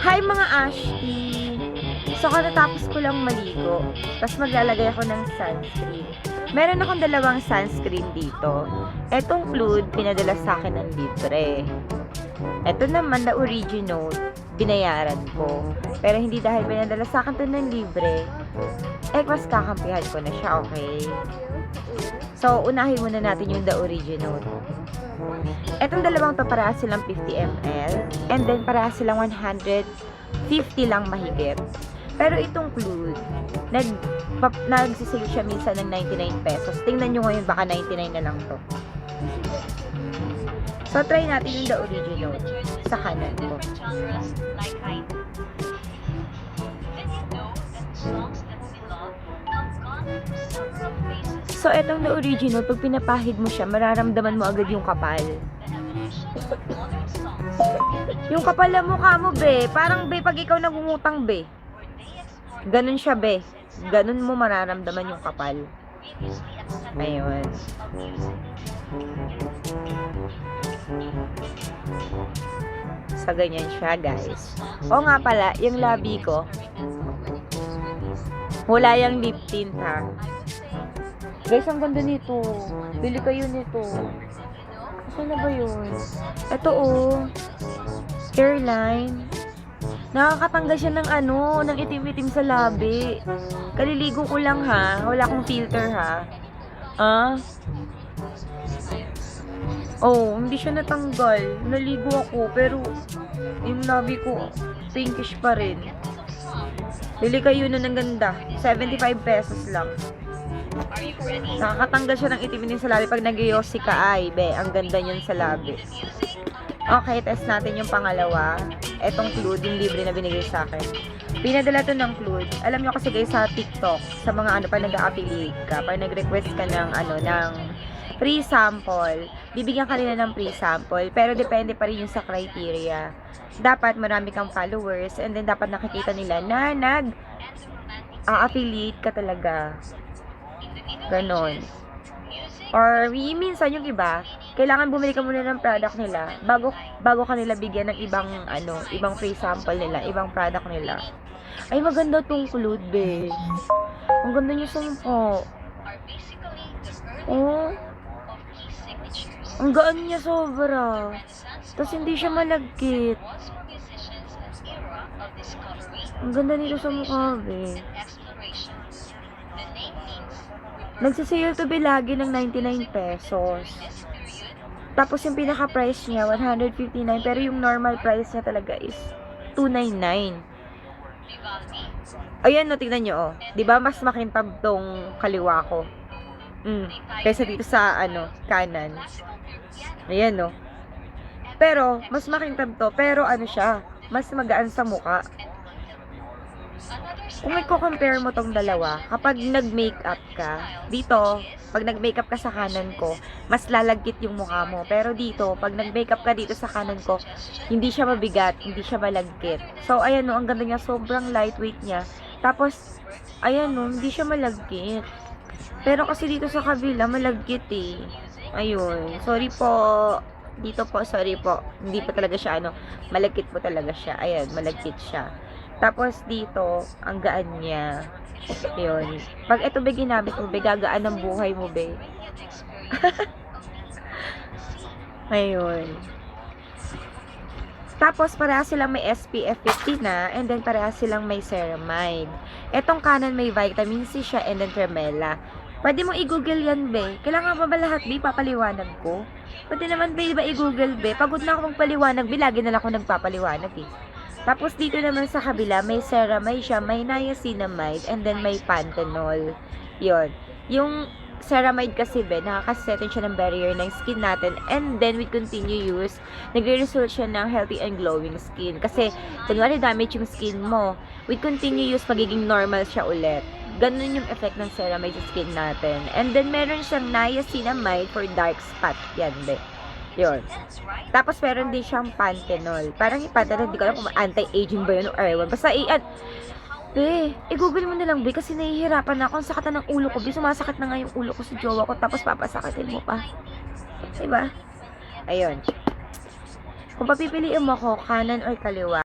Hi mga Ashti! So, katatapos ko lang maligo. Tapos maglalagay ako ng sunscreen. Meron akong dalawang sunscreen dito. Etong Flood, pinadala sa akin ng libre. Eto naman, the original, binayaran ko. Pero hindi dahil pinadala sa akin to ng libre, mas kakampihan ko na siya, okay? So, unahin muna natin yung the original. Etong dalawang to, parehas silang 50 ml. And then, parehas silang 150 lang mahigit. Pero itong Flood, nagsisale siya minsan ng 99 pesos. Tingnan nyo ngayon, baka 99 na lang to. So, try natin yung the original sa kanan ko. So, etong the original, pag pinapahid mo siya, mararamdaman mo agad yung kapal. Yung kapal na mukha mo, be. Parang, be, pag ikaw nagungutang, be. Ganun siya, be. Ganun mo mararamdaman yung kapal. Ayun. So, ganyan siya, guys. O nga pala, yung labi ko, wala yung lip tint, ha. Guys, ang ganda nito. Bili kayo nito. Saan na ba yun? Ito, oh. Hairline. Nakakatanggal siya ng ng itim-itim sa labi. Kaliligo ko lang, ha. Wala akong filter, ha. Oh, hindi siya natanggal. Naligo ako, pero yung labi ko, pinkish pa rin. Bili kayo nun ng ganda. 75 pesos lang. Nakakatanggal siya ng itim sa labi pag nag-yosi ka, ay, be. Ang ganda niyan sa labi. Okay, test natin yung pangalawa. Etong Flood, yung libre na binigay sa akin. Pinadala to ng Flood. Alam nyo kasi guys, sa TikTok, sa mga pa nag-a-affiliate ka, pag nag-request ka ng ng free sample, bibigyan ka nila ng free sample, pero depende pa rin yung sa criteria. Dapat marami kang followers, and then dapat nakikita nila na nag-a-affiliate ka talaga. Ganon. Or, minsan yung iba, kailangan bumili ka muna ng product nila bago ka nila bigyan ng ibang free sample nila, ibang product nila. Ay, maganda tong Flood, be. Ang ganda niya sa mukha. Oh. Ang gaan niya sobra. Tapos hindi siya malagkit. Ang ganda nito sa mukha, be. Nagsisale to be lagi ng 99 pesos. Tapos yung pinaka-price niya, 159. Pero yung normal price niya talaga is 299. Ayan, no, tignan nyo, oh. Diba, mas makintab tong kaliwa ko. Kaysa dito sa, kanan. Ayan, no. Pero, mas makintab to. Pero, siya, mas magaan sa muka. Kung i-compare mo tong dalawa, kapag nag-makeup ka, dito, pag nag-makeup ka sa kanan ko, mas lalagkit yung mukha mo. Pero dito, pag nag-makeup ka dito sa kanan ko, hindi siya mabigat, hindi siya malagkit. So, ayan no, ang ganda niya, sobrang lightweight niya. Tapos, ayan no, hindi siya malagkit. Pero kasi dito sa kabila, malagkit eh. Ayun, sorry po. Dito po, sorry po. Hindi pa talaga siya, malagkit po talaga siya. Ayan, malagkit siya. Tapos dito, ang gaan niya. Yun. Pag ito ba ginamit mo, be, gagaan ang buhay mo, be. Ayun. Tapos, parehas silang may SPF 50 na, and then parehas silang may ceramide. Etong kanan may vitamin C siya, and then tremella. Pwede mo i-google yan, be. Kailangan ba lahat, be? Papaliwanag ko? Pwede naman, be, ba i-google, be? Pagod na ako magpaliwanag, be. Lagi na lang ako nagpapaliwanag, eh. Tapos dito naman sa kabila, may ceramide siya, may niacinamide, and then may panthenol. Yon. Yung ceramide kasi, be, nakakasettle siya ng barrier ng skin natin, and then with continue use, nagre-result siya ng healthy and glowing skin. Kasi, kunwari damage yung skin mo, with continue use, magiging normal siya ulit. Ganun yung effect ng ceramide sa skin natin. And then, meron siyang niacinamide for dark spot. Yan, be. Yun. Tapos, meron din siyang panthenol. Parang yung panthenol, hindi ko alam kung anti-aging ba yun o ewan. Basta, be, i-google mo na lang, be, kasi nahihirapan na ako. Ang sakit na ng ulo ko, be. Sumasakit na nga yung ulo ko sa jowa ko, tapos papasakitin mo pa. Diba? Ayun. Kung papipiliin mo ko, kanan or kaliwa?